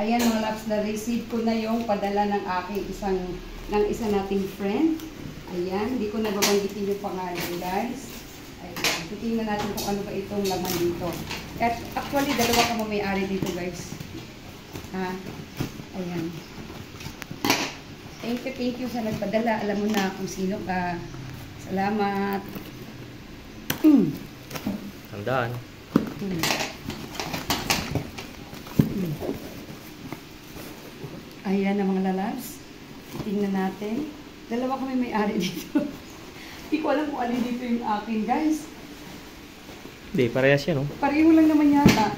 Ayan mga loves, na-receive ko na yung padala ng aking isa nating friend. Ayan, hindi ko nababanggitin yung pangalan guys. Ayan, titingnan natin kung ano ba itong laman dito. At actually, dalawa ka may-ari dito guys. Ha? Ayan. Thank you sa nagpadala. Alam mo na kung sino ka. Salamat. Tandaan. Ayan na mga lalabs. Tingnan natin. Dalawa kami may-ari dito. Hindi ko alam kung alin dito yung akin, guys. Hindi, parehas yan, oh. Pareho lang naman yata.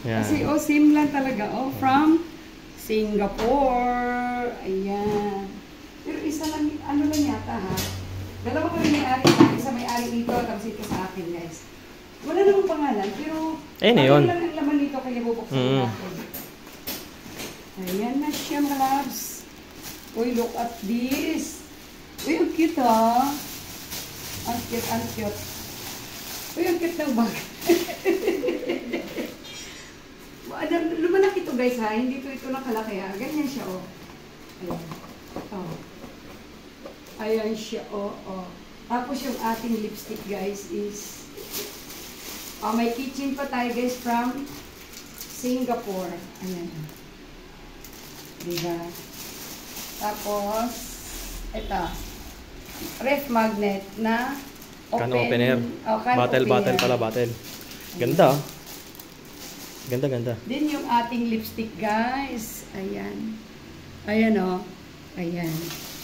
Yan. Kasi, same lang talaga. From Singapore. Ayan. Pero isa lang, ano lang yata, ha? Dalawa kami may-ari na. Isa may-ari dito, tapos ito sa akin, guys. Wala namang pangalan, pero ayun na yun. lang ang laman nito, kaya bubuksan natin. Ayan na siya mga loves. Uy, look at this. Uy, ang cute ha. Ang cute, ang cute. Uy, ang cute ng bag. Lumalaki ito guys ha. Hindi ito nakalaki ha. Ganyan siya oh. Ayan. Oh. Ayan siya oh. Tapos yung ating lipstick guys is may kitchen pa tayo guys from Singapore. Ayan. Diba? Tapos, ito. Ref magnet na Can opener. Bottle pala, bottle. Ganda. Ganda. Din yung ating lipstick, guys. Ayan. Ayan, oh. Ayan.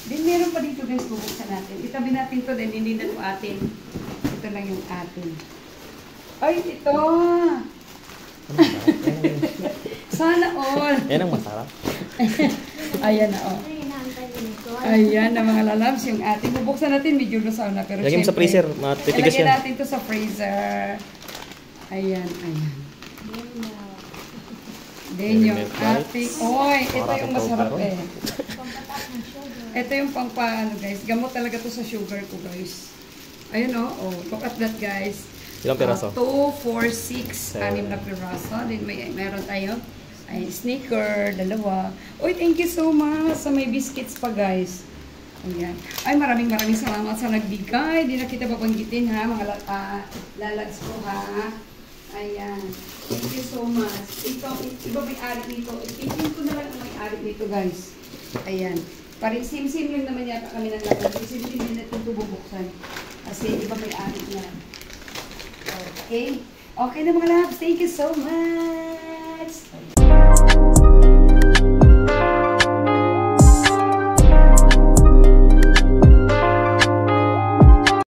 Din meron pa dito, guys. Bubuksan natin. Itabi natin to din. Hindi na ito atin. Ito lang yung atin. Ay, ito! Sana all. Yan ang masarap. Ayan na oh. Ayan na mga lalabs yung ating. Bubuksan natin, medyo lusaw na. Pero lagyan mo sa freezer, matitigas yan. Lagyan natin to sa freezer. Ayan. Then yung ating. Oy, ito yung masarap eh. Ito yung pangpaano guys. Gamot talaga to sa sugar ko guys. Ayun oh. Look at that guys. Ilang piraso? 2, 4, 6, 6 na piraso. Then meron tayo ay sneaker, 2. Uy, thank you so much sa may biscuits pa guys. Ayan. Ay, maraming salamat sa nagbigay. Di na kita babanggitin ha, mga lalags ko ha. Ayan. Thank you so much. Ito, iba may-ari nito. Ipipin ko na lang ang may-ari nito guys. Ayan. Parang same lang naman yata kami ng laban. Same din natin ito bubuksan. Kasi iba may-ari na. Okay. Okay na mga labs. Thank you so much.